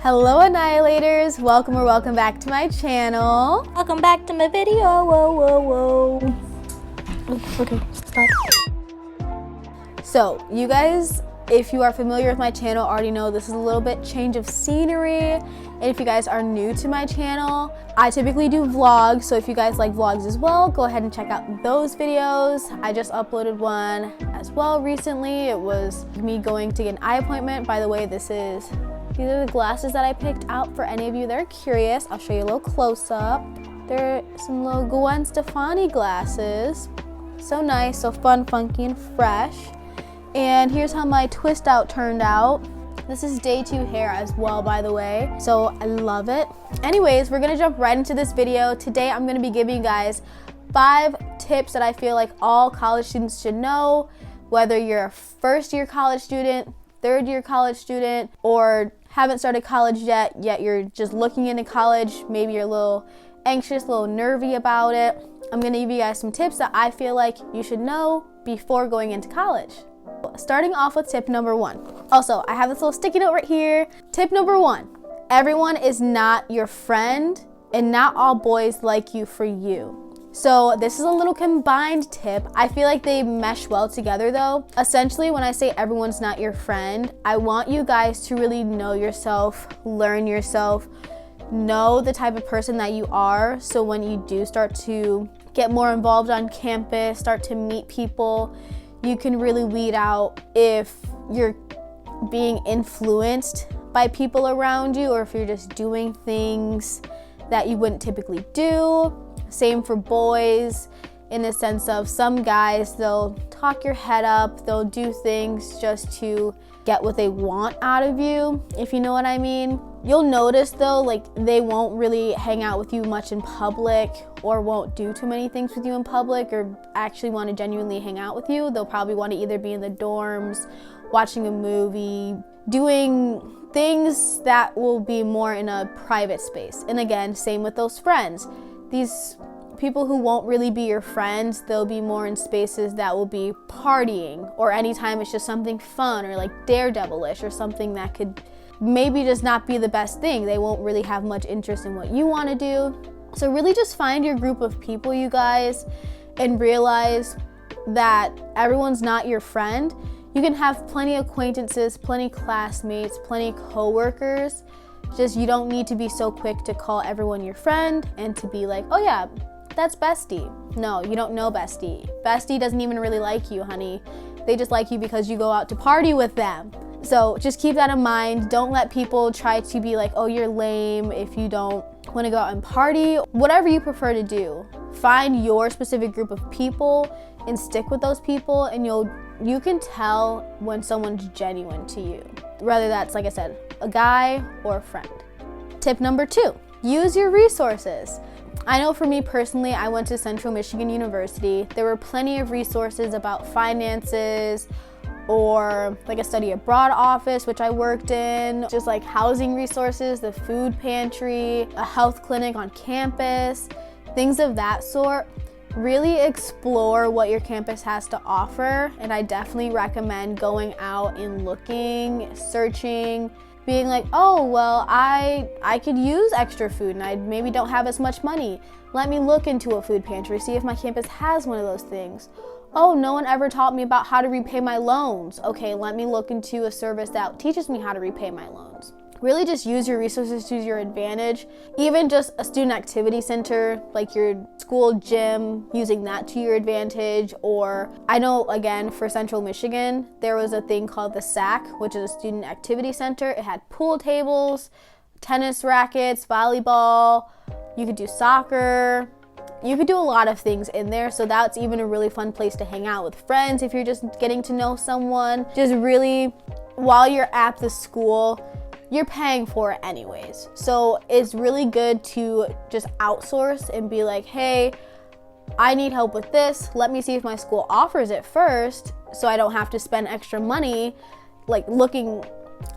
Hello Annihilators, welcome back to my channel. Welcome back to my video. Whoa. Okay, stop. So you guys, if you are familiar with my channel, already know this is a little bit change of scenery. And if you guys are new to my channel, I typically do vlogs. So if you guys like vlogs as well, go ahead and check out those videos. I just uploaded one as well recently. It was me going to get an eye appointment. By the way, these are the glasses that I picked out for any of you that are curious. I'll show you a little close up. They're some little Gwen Stefani glasses. So nice, so fun, funky, and fresh. And here's how my twist out turned out. This is day 2 hair as well, by the way. So I love it. Anyways, we're gonna jump right into this video. Today I'm gonna be giving you guys 5 tips that I feel like all college students should know, whether you're a first-year college student, third-year college student, or haven't started college yet you're just looking into college. Maybe you're a little anxious, a little nervy about it. I'm gonna give you guys some tips that I feel like you should know before going into college. Starting off with tip number 1. Also, I have this little sticky note right here. Tip number 1, everyone is not your friend and not all boys like you for you. So this is a little combined tip. I feel like they mesh well together though. Essentially, when I say everyone's not your friend, I want you guys to really know yourself, learn yourself, know the type of person that you are. So when you do start to get more involved on campus, start to meet people, you can really weed out if you're being influenced by people around you or if you're just doing things that you wouldn't typically do. Same for boys, in the sense of some guys, they'll talk your head up, they'll do things just to get what they want out of you, if you know what I mean. You'll notice though, like they won't really hang out with you much in public or won't do too many things with you in public or actually want to genuinely hang out with you. They'll probably want to either be in the dorms, watching a movie, doing things that will be more in a private space. And again, same with those friends. These people who won't really be your friends, they'll be more in spaces that will be partying or anytime it's just something fun or like daredevilish or something that could maybe just not be the best thing. They won't really have much interest in what you want to do. So really just find your group of people, you guys, and realize that everyone's not your friend. You can have plenty of acquaintances, plenty classmates, plenty coworkers. Just you don't need to be so quick to call everyone your friend and to be like, oh yeah, that's bestie. No, you don't know bestie. Bestie doesn't even really like you, honey. They just like you because you go out to party with them. So just keep that in mind. Don't let people try to be like, oh, you're lame if you don't want to go out and party. Whatever you prefer to do, find your specific group of people and stick with those people, and you can tell when someone's genuine to you, whether that's, like I said, a guy or a friend. Tip number 2, use your resources. I know for me personally, I went to Central Michigan University. There were plenty of resources about finances or like a study abroad office, which I worked in, just like housing resources, the food pantry, a health clinic on campus, things of that sort. Really explore what your campus has to offer, and I definitely recommend going out and looking, searching, being like, oh, well, I could use extra food and I maybe don't have as much money. Let me look into a food pantry, see if my campus has one of those things. Oh, no one ever taught me about how to repay my loans. Okay, let me look into a service that teaches me how to repay my loans. Really just use your resources to your advantage. Even just a student activity center, like your school gym, using that to your advantage. Or I know, again, for Central Michigan, there was a thing called the SAC, which is a student activity center. It had pool tables, tennis rackets, volleyball. You could do soccer. You could do a lot of things in there. So that's even a really fun place to hang out with friends if you're just getting to know someone. Just really, while you're at the school, you're paying for it anyways. So it's really good to just outsource and be like, hey, I need help with this. Let me see if my school offers it first so I don't have to spend extra money like looking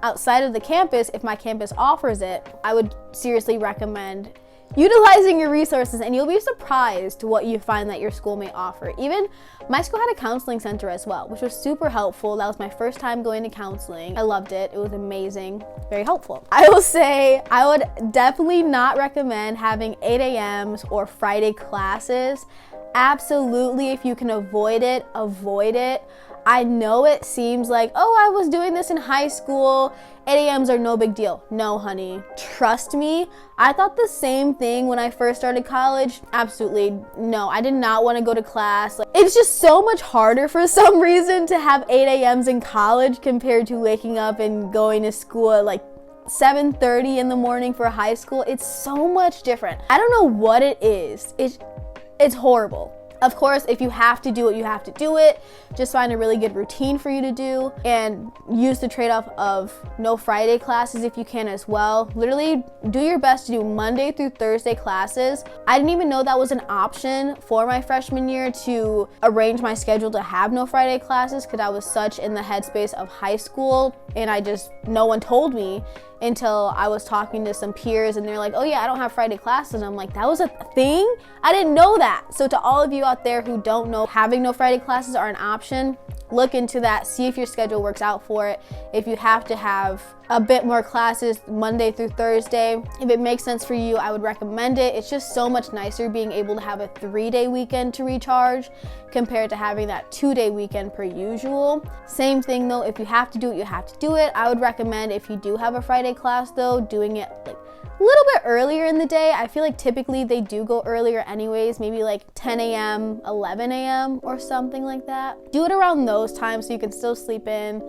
outside of the campus. If my campus offers it, I would seriously recommend utilizing your resources, and you'll be surprised what you find that your school may offer. Even my school had a counseling center as well, which was super helpful. That was my first time going to counseling. I loved it. It was amazing, very helpful. I will say I would definitely not recommend having 8 a.m.s or Friday classes. Absolutely, if you can avoid it, avoid it. I know it seems like, oh, I was doing this in high school. 8 a.m.s are no big deal. No, honey. Trust me. I thought the same thing when I first started college. Absolutely no. I did not want to go to class. Like, it's just so much harder for some reason to have 8 a.m.s in college compared to waking up and going to school at like 7:30 in the morning for high school. It's so much different. I don't know what it is. It's horrible. Of course, if you have to do it, you have to do it. Just find a really good routine for you to do and use the trade-off of no Friday classes if you can as well. Literally do your best to do Monday through Thursday classes. I didn't even know that was an option for my freshman year to arrange my schedule to have no Friday classes because I was such in the headspace of high school, and no one told me until I was talking to some peers and they're like, oh yeah, I don't have Friday classes. And I'm like, that was a thing? I didn't know that. So to all of you out there who don't know, having no Friday classes are an option. Look into that, see if your schedule works out for it. If you have to have a bit more classes Monday through Thursday, if it makes sense for you, I would recommend it. It's just so much nicer being able to have a 3-day weekend to recharge compared to having that 2-day weekend per usual. Same thing though, if you have to do it, you have to do it. I would recommend if you do have a Friday class though, doing it like a little bit earlier in the day. I feel like typically they do go earlier anyways, maybe like 10 a.m., 11 a.m. or something like that. Do it around those times so you can still sleep in,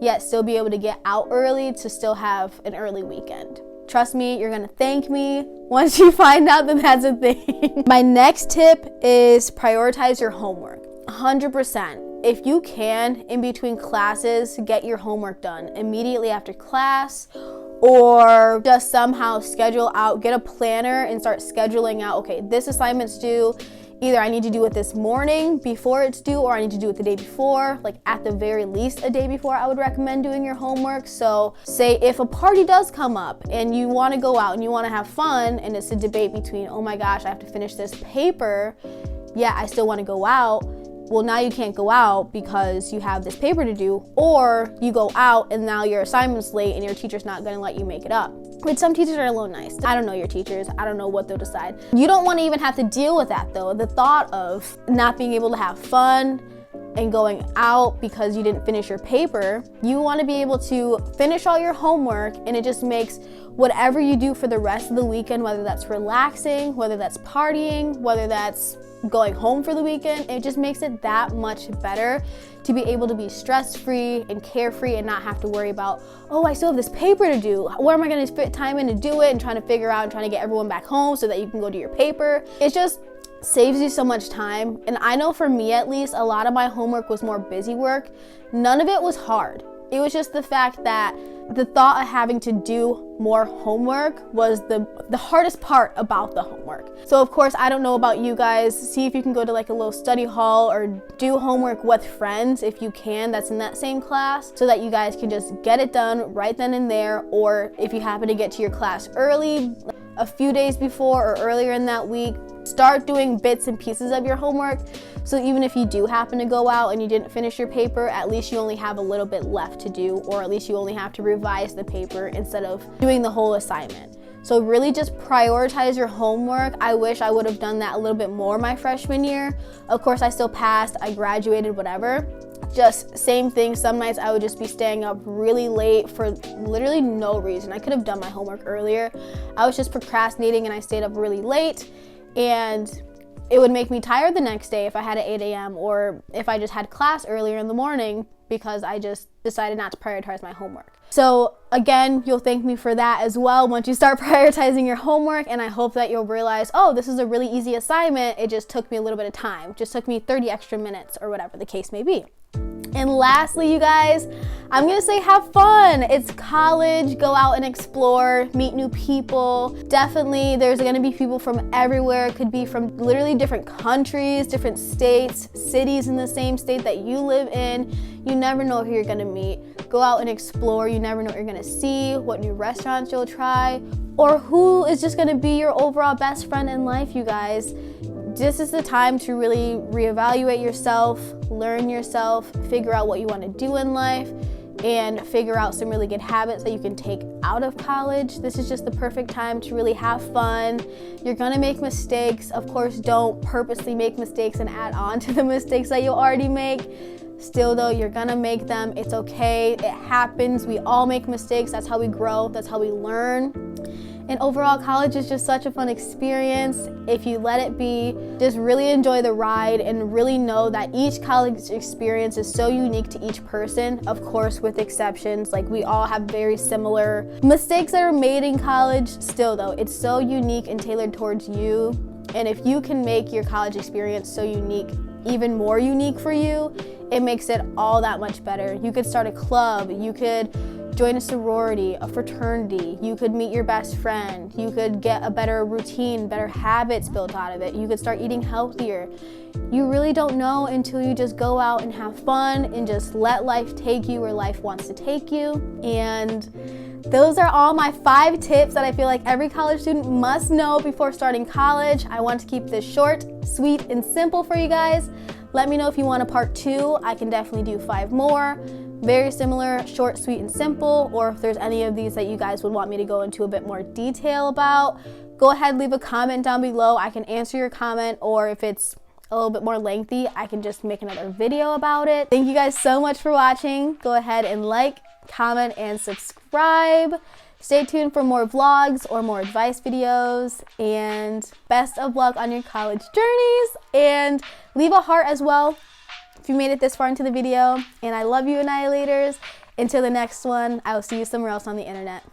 yet still be able to get out early to still have an early weekend. Trust me, you're gonna thank me once you find out that that's a thing. My next tip is prioritize your homework. 100%. If you can, in between classes, get your homework done immediately after class, or just somehow schedule out, get a planner and start scheduling out, okay, this assignment's due. Either I need to do it this morning before it's due, or I need to do it the day before. Like at the very least a day before, I would recommend doing your homework. So say if a party does come up and you wanna go out and you wanna have fun, and it's a debate between, oh my gosh, I have to finish this paper, yeah, I still wanna go out. Well, now you can't go out because you have this paper to do, or you go out and now your assignment's late and your teacher's not gonna let you make it up. Which some teachers are a little nice. I don't know your teachers. I don't know what they'll decide. You don't want to even have to deal with that though. The thought of not being able to have fun and going out because you didn't finish your paper, you want to be able to finish all your homework, and it just makes whatever you do for the rest of the weekend, whether that's relaxing, whether that's partying, whether that's going home for the weekend, it just makes it that much better to be able to be stress-free and carefree and not have to worry about, oh, I still have this paper to do. Where am I going to fit time in to do it, and trying to figure out and trying to get everyone back home so that you can go do your paper. It just saves you so much time. And I know for me at least, a lot of my homework was more busy work. None of it was hard. It was just the fact that the thought of having to do more homework was the hardest part about the homework. So of course, I don't know about you guys, see if you can go to like a little study hall or do homework with friends if you can, that's in that same class, so that you guys can just get it done right then and there. Or if you happen to get to your class early, a few days before or earlier in that week, start doing bits and pieces of your homework. So even if you do happen to go out and you didn't finish your paper, at least you only have a little bit left to do, or at least you only have to revise the paper instead of doing the whole assignment. So really just prioritize your homework. I wish I would have done that a little bit more my freshman year. Of course, I still passed, I graduated, whatever. Just same thing, some nights I would just be staying up really late for literally no reason. I could have done my homework earlier. I was just procrastinating and I stayed up really late, and it would make me tired the next day if I had an 8 a.m. or if I just had class earlier in the morning because I just decided not to prioritize my homework. So again, you'll thank me for that as well once you start prioritizing your homework, and I hope that you'll realize, oh, this is a really easy assignment. It just took me a little bit of time. It just took me 30 extra minutes or whatever the case may be. And lastly, you guys, I'm gonna say have fun. It's college, go out and explore, meet new people. Definitely, there's gonna be people from everywhere. It could be from literally different countries, different states, cities in the same state that you live in. You never know who you're gonna meet. Go out and explore. You never know what you're gonna see, what new restaurants you'll try, or who is just gonna be your overall best friend in life, you guys. This is the time to really reevaluate yourself, learn yourself, figure out what you want to do in life, and figure out some really good habits that you can take out of college. This is just the perfect time to really have fun. You're gonna make mistakes. Of course, don't purposely make mistakes and add on to the mistakes that you already make. Still though, you're gonna make them. It's okay, it happens. We all make mistakes. That's how we grow, that's how we learn. And overall, college is just such a fun experience. If you let it be, just really enjoy the ride and really know that each college experience is so unique to each person, of course with exceptions. Like, we all have very similar mistakes that are made in college. Still though, it's so unique and tailored towards you. And if you can make your college experience so unique, even more unique for you, it makes it all that much better. You could start a club, you could join a sorority, a fraternity, you could meet your best friend, you could get a better routine, better habits built out of it, you could start eating healthier. You really don't know until you just go out and have fun and just let life take you where life wants to take you. And those are all my 5 tips that I feel like every college student must know before starting college. I want to keep this short, sweet, and simple for you guys. Let me know if you want a part 2. I can definitely do 5 more. Very similar, short, sweet, and simple, or if there's any of these that you guys would want me to go into a bit more detail about, go ahead, leave a comment down below. I can answer your comment, or if it's a little bit more lengthy, I can just make another video about it. Thank you guys so much for watching. Go ahead and like, comment, and subscribe. Stay tuned for more vlogs or more advice videos, and best of luck on your college journeys, and leave a heart as well if you made it this far into the video. And I love you, Annihilators. Until the next one, I will see you somewhere else on the internet.